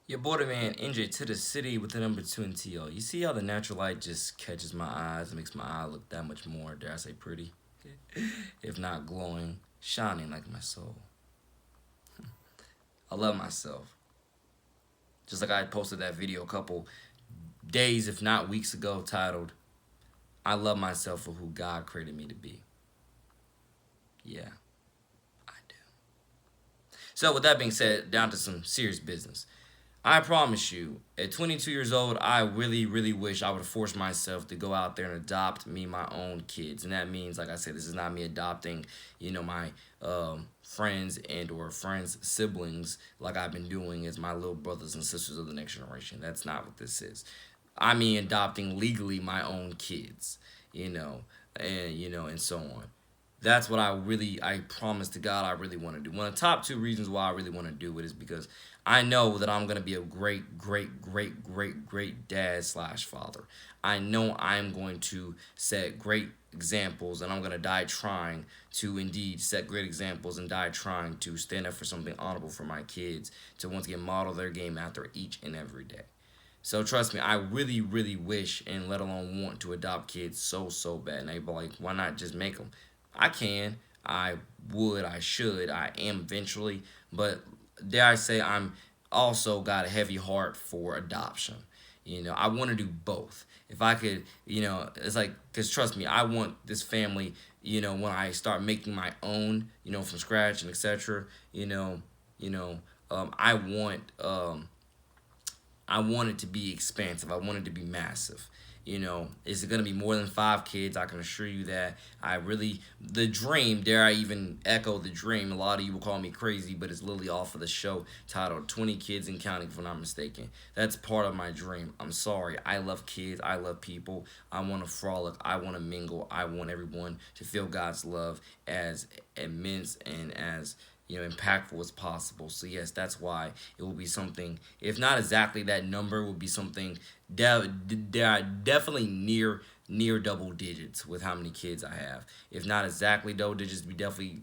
Your boy, the man, NJ to the city with the number 2 and TO. You see how the natural light just catches my eyes and makes my eye look that much more, dare I say, pretty? If not glowing, shining like my soul. I love myself. Just like I posted that video a couple days, if not weeks ago, titled, I love myself for who God created me to be. Yeah, I do. So, with that being said, down to some serious business. I promise you, at 22 years old, I really, really wish I would force myself to go out there and adopt me my own kids. And that means, like I said, this is not me adopting, my friends and or friends' siblings like I've been doing as my little brothers and sisters of the next generation. That's not what this is. I mean adopting legally my own kids, and so on. That's what I promise to God I really want to do. One of the top two reasons why I really want to do it is because I know that I'm going to be a great, great, great, great, great dad slash father. I know I'm going to set great examples and I'm going to die trying to indeed set great examples and die trying to stand up for something honorable for my kids to once again model their game after each and every day. So trust me, I really, really wish and let alone want to adopt kids so, so bad. And they be like, why not just make them? I can, I would, I should, I am eventually, but dare I say I'm also got a heavy heart for adoption. I want to do both. If I could, it's like, because trust me, I want this family, when I start making my own, from scratch and etc., you know, I want it to be expansive. I want it to be massive. Is it going to be more than 5 kids? I can assure you that. The dream, dare I even echo the dream? A lot of you will call me crazy, but it's literally off of the show titled 20 Kids and Counting, if I'm not mistaken. That's part of my dream. I'm sorry. I love kids. I love people. I want to frolic. I want to mingle. I want everyone to feel God's love as immense and as impactful as possible. So yes, that's why it will be something. If not exactly that number, will be something definitely near double digits with how many kids I have. If not exactly double digits, be definitely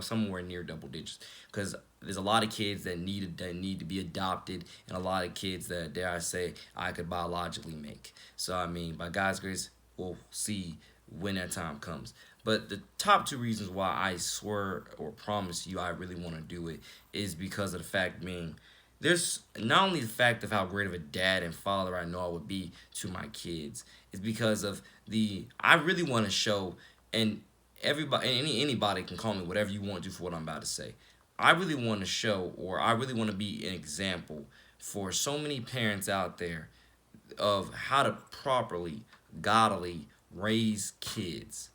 somewhere near double digits. Because there's a lot of kids that need to be adopted, and a lot of kids that dare I say I could biologically make. So I mean, by God's grace, we'll see when that time comes. But the top two reasons why I swear or promise you I really want to do it is because of the fact being there's not only the fact of how great of a dad and father I know I would be to my kids, it's because of the I really want to show and everybody anybody can call me whatever you want to for what I'm about to say. I really want to show or I really want to be an example for so many parents out there of how to properly, godly raise kids.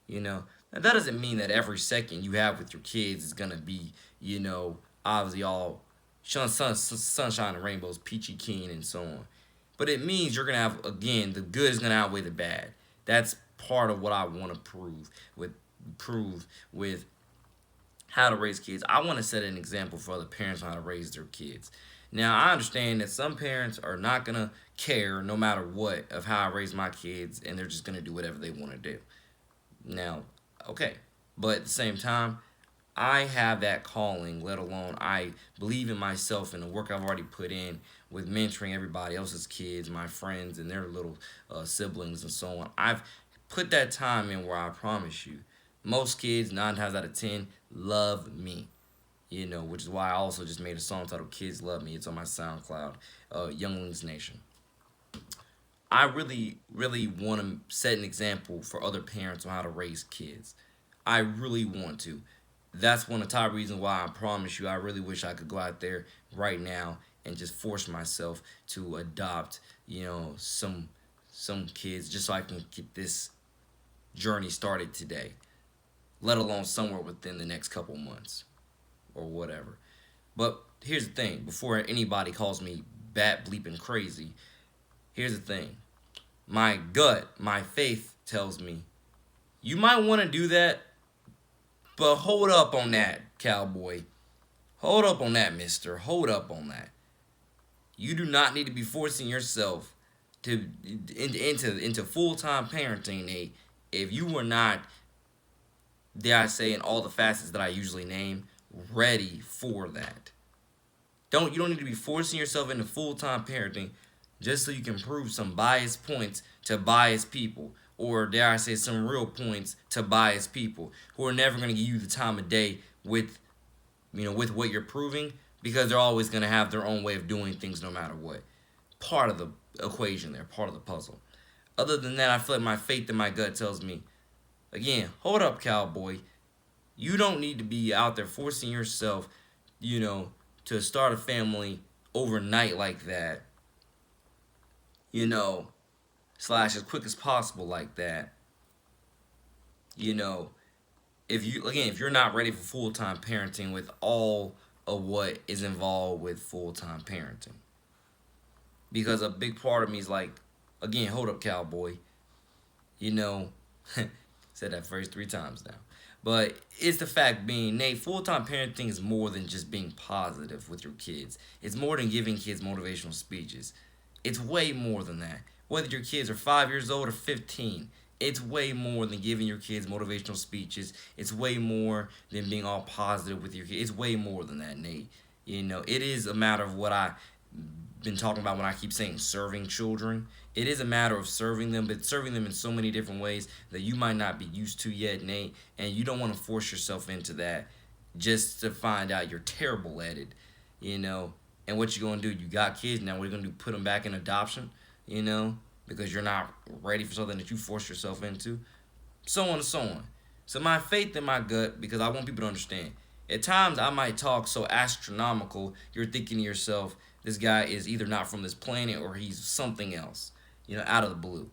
Now, that doesn't mean that every second you have with your kids is gonna be, obviously all sunshine and rainbows, peachy keen, and so on. But it means you're gonna have again the good is gonna outweigh the bad. That's part of what I want to prove with how to raise kids. I want to set an example for other parents on how to raise their kids. Now, I understand that some parents are not going to care no matter what of how I raise my kids and they're just going to do whatever they want to do. Now, okay. But at the same time, I have that calling, let alone I believe in myself and the work I've already put in with mentoring everybody else's kids, my friends, and their little siblings and so on. I've put that time in where I promise you, most kids, 9 times out of 10, love me. Which is why I also just made a song titled Kids Love Me. It's on my SoundCloud, Younglings Nation. I really, really want to set an example for other parents on how to raise kids. I really want to. That's one of the top reasons why I promise you I really wish I could go out there right now and just force myself to adopt, some kids just so I can get this journey started today, let alone somewhere within the next couple months or whatever. But here's the thing, before anybody calls me bat bleeping crazy, here's the thing. My gut, my faith tells me you might want to do that, but hold up on that, cowboy. Hold up on that, mister. Hold up on that. You do not need to be forcing yourself to into full time parenting, Nate, if you were not, dare I say, in all the facets that I usually name, ready for that. You don't need to be forcing yourself into full-time parenting just so you can prove some biased points to biased people, or dare I say some real points to biased people who are never going to give you the time of day with with what you're proving, because they're always going to have their own way of doing things no matter what. Part of the equation there, part of the puzzle. Other than that, I feel like my faith in my gut tells me, again, hold up, cowboy. You don't need to be out there forcing yourself, you know, to start a family overnight like that, you know, slash as quick as possible like that. You know, if you're not ready for full time parenting with all of what is involved with full time parenting, because a big part of me is like, again, hold up, cowboy. You know, said that phrase 3 times now. But it's the fact being, Nate, full time parenting is more than just being positive with your kids. It's more than giving kids motivational speeches. It's way more than that. Whether your kids are 5 years old or 15, it's way more than giving your kids motivational speeches. It's way more than being all positive with your kids. It's way more than that, Nate. It is a matter of what I've been talking about when I keep saying serving children. It is a matter of serving them, but serving them in so many different ways that you might not be used to yet, Nate. And you don't want to force yourself into that just to find out you're terrible at it, you know. And what you gonna do? You got kids now. What are you gonna do? Put them back in adoption, because you're not ready for something that you forced yourself into, so on and so on. So my faith in my gut, because I want people to understand. At times I might talk so astronomical, you're thinking to yourself, this guy is either not from this planet or he's something else, out of the blue.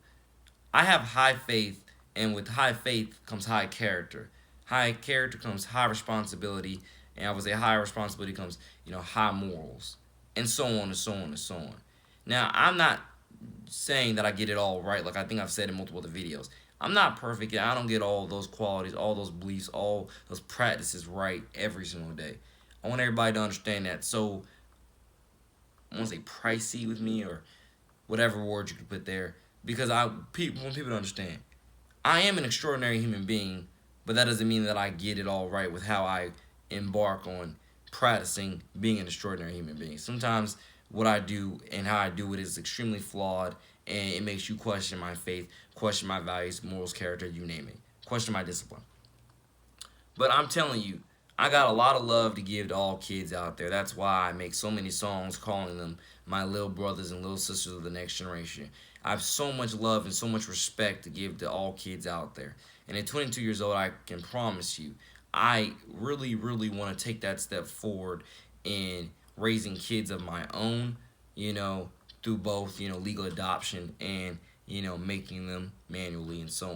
I have high faith, and with high faith comes high character. High character comes high responsibility, and I would say high responsibility comes, high morals, and so on and so on and so on. Now, I'm not saying that I get it all right, like I think I've said in multiple other videos. I'm not perfect, and I don't get all those qualities, all those beliefs, all those practices right every single day. I want everybody to understand that. So, I want to say pricey with me, or whatever word you could put there, because I want people to understand. I am an extraordinary human being, but that doesn't mean that I get it all right with how I embark on practicing being an extraordinary human being. Sometimes what I do and how I do it is extremely flawed, and it makes you question my faith, question my values, morals, character, you name it. Question my discipline. But I'm telling you, I got a lot of love to give to all kids out there. That's why I make so many songs calling them my little brothers and little sisters of the next generation. I have so much love and so much respect to give to all kids out there. And at 22 years old, I can promise you, I really, really want to take that step forward in raising kids of my own, through both, legal adoption and, making them manually and so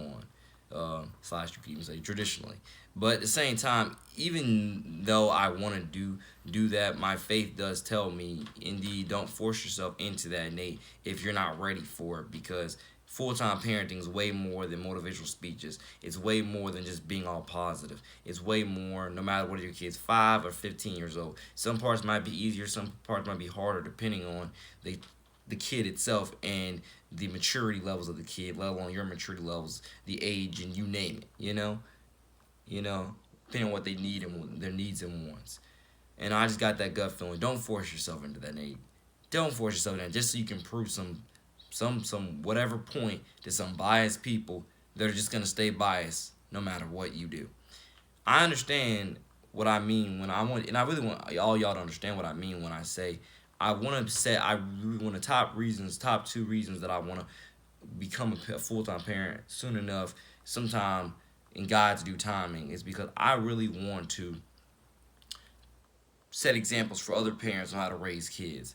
on. Slash, you could even say traditionally. But at the same time, even though I want to do that, my faith does tell me, indeed, don't force yourself into that, Nate, if you're not ready for it, because full-time parenting is way more than motivational speeches. It's way more than just being all positive. It's way more, no matter whether your kid's 5 or 15 years old. Some parts might be easier, some parts might be harder, depending on the kid itself and the maturity levels of the kid, let alone your maturity levels, the age, and you name it, depending on what they need and their needs and wants. And I just got that gut feeling. Don't force yourself into that, Nate. Don't force yourself into that just so you can prove some whatever point to some biased people that are just gonna stay biased no matter what you do. I understand what I mean when I want, and I really want all y'all to understand what I mean when I say I want to say I really want the top 2 reasons that I want to become a full-time parent soon enough, sometime in God's due timing, is because I really want to set examples for other parents on how to raise kids.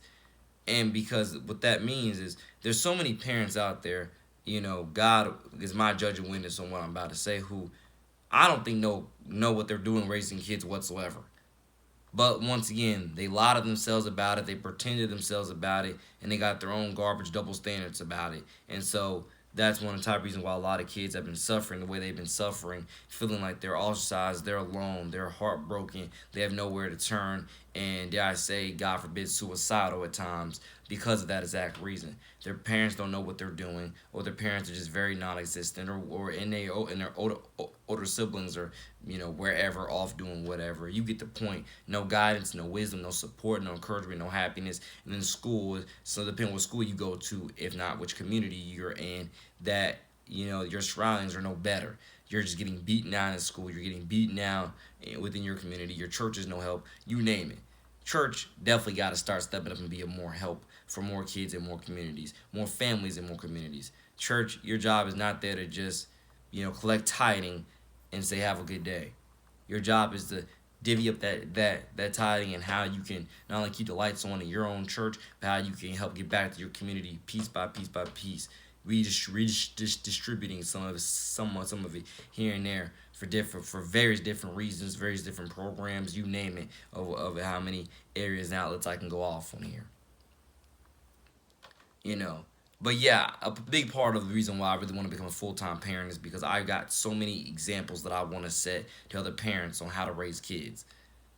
And because what that means is there's so many parents out there, God is my judge and witness on what I'm about to say, who I don't think know what they're doing raising kids whatsoever. But once again, they lie to themselves about it, they pretend to themselves about it, and they got their own garbage double standards about it. And so that's one of the top reasons why a lot of kids have been suffering the way they've been suffering, feeling like they're ostracized, they're alone, they're heartbroken, they have nowhere to turn, and dare I say, God forbid, suicidal at times because of that exact reason. Their parents don't know what they're doing, or their parents are just very non-existent, or in their older siblings are wherever off doing whatever. You get the point. No guidance, no wisdom, no support, no encouragement, no happiness. And then school. So depending what school you go to, if not which community you're in, that your surroundings are no better. You're just getting beaten down in school. You're getting beaten down within your community. Your church is no help. You name it. Church definitely got to start stepping up and be a more help for more kids and more communities, more families and more communities. Church, your job is not there to just collect tithing and say have a good day. Your job is to divvy up that tithing and how you can not only keep the lights on in your own church, but how you can help get back to your community piece by piece by piece. We just distributing some of it here and there for various different reasons, various different programs, you name it, of how many areas and outlets I can go off on here. you know. But yeah, a big part of the reason why I really want to become a full-time parent is because I got so many examples that I want to set to other parents on how to raise kids.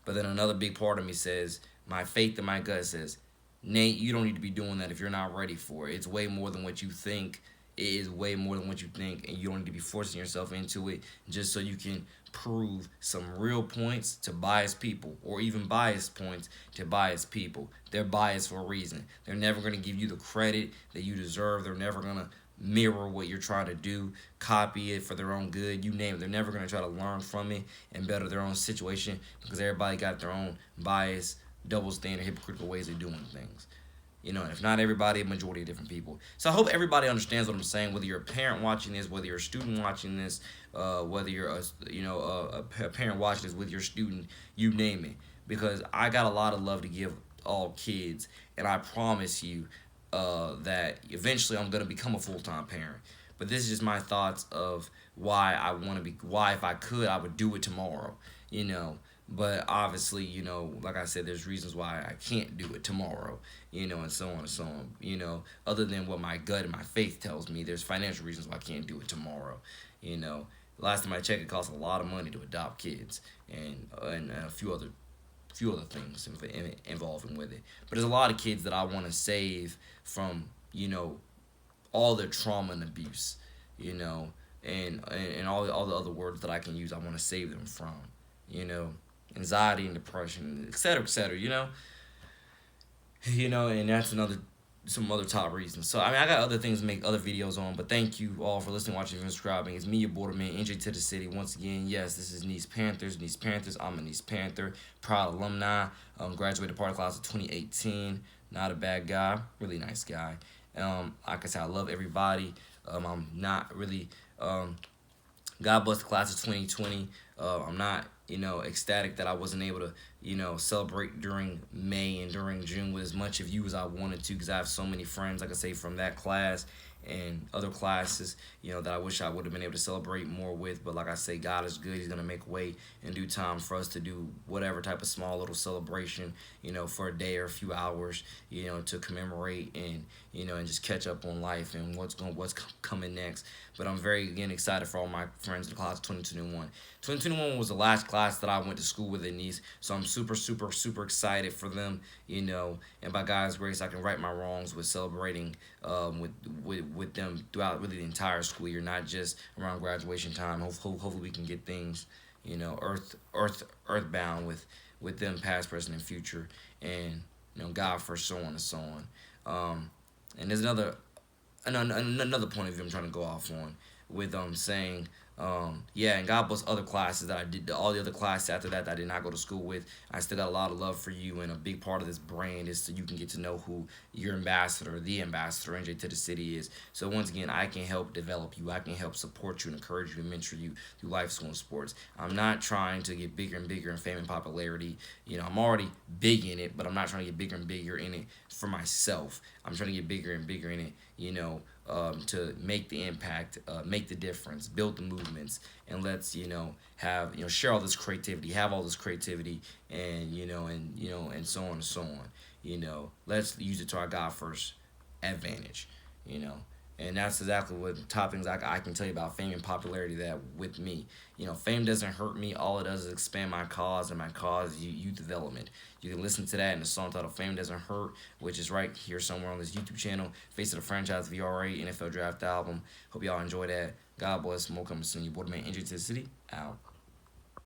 But then another big part of me says, my faith and my gut says, Nate, you don't need to be doing that if you're not ready for it. It's way more than what you think. It is way more than what you think, and you don't need to be forcing yourself into it just so you can prove some real points to biased people, or even biased points to biased people. They're biased for a reason. They're never going to give you the credit that you deserve. They're never going to mirror what you're trying to do, copy it for their own good, you name it. They're never going to try to learn from it and better their own situation, because everybody got their own bias, double standard, hypocritical ways of doing things. If not everybody, a majority of different people. So I hope everybody understands what I'm saying. Whether you're a parent watching this, whether you're a student watching this, whether you're a parent watching this with your student, you name it. Because I got a lot of love to give all kids, and I promise you that eventually I'm gonna become a full-time parent. But this is just my thoughts of why I want to be. Why, if I could, I would do it tomorrow. You know. But obviously, like I said, there's reasons why I can't do it tomorrow, and so on and so on. Other than what my gut and my faith tells me, there's financial reasons why I can't do it tomorrow. Last time I checked, it costs a lot of money to adopt kids, and a few other things involving with it. But there's a lot of kids that I want to save from, all their trauma and abuse, and all the other words that I can use. I want to save them from, anxiety and depression, etc., etc. And that's some other top reasons. So I got other things to make other videos on, but thank you all for listening, watching, and subscribing. It's me, your borderman, NJ to the city. Once again, yes, this is Nice Panthers. Nice Panthers. I'm a Nice Panther, proud alumni. Graduated part of class of 2018. Not a bad guy, really nice guy. Like I said, I love everybody. I'm not really. God bless the class of 2020. I'm not, ecstatic that I wasn't able to, celebrate during May and during June with as much of you as I wanted to, because I have so many friends, like I say, from that class and other classes, that I wish I would have been able to celebrate more with. But like I say, God is good. He's going to make way in due time for us to do whatever type of small little celebration, for a day or a few hours, to commemorate and just catch up on life and what's coming next. But I'm very, again, excited for all my friends in the class of 2021. 2021 was the last class that I went to school with in Nice, so I'm super, super, super excited for them, and by God's grace, I can right my wrongs with celebrating with them throughout really the entire school year, not just around graduation time. Hopefully we can get things, earthbound with them, past, present, and future, and God first, so on and so on. And there's another point of view I'm trying to go off on with saying, and God bless other classes that I did, all the other classes after that I did not go to school with. I still got a lot of love for you, and a big part of this brand is so you can get to know who your ambassador, the ambassador, NJ to the city is. So once again, I can help develop you. I can help support you and encourage you and mentor you through life, school, and sports. I'm not trying to get bigger and bigger in fame and popularity. I'm already big in it, but I'm not trying to get bigger and bigger in it for myself. I'm trying to get bigger and bigger in it, to make the impact, make the difference, build the movements, and let's have share all this creativity, have all this creativity, and and so on and so on. Let's use it to our God first advantage, And that's exactly what top things I can tell you about fame and popularity that with me. Fame doesn't hurt me. All it does is expand my cause, and my cause is youth development. You can listen to that in the song titled Fame Doesn't Hurt, which is right here somewhere on this YouTube channel. Face of the Franchise VRA NFL Draft Album. Hope y'all enjoy that. God bless. More coming soon. Your boy, man, NJ2THECITY, out.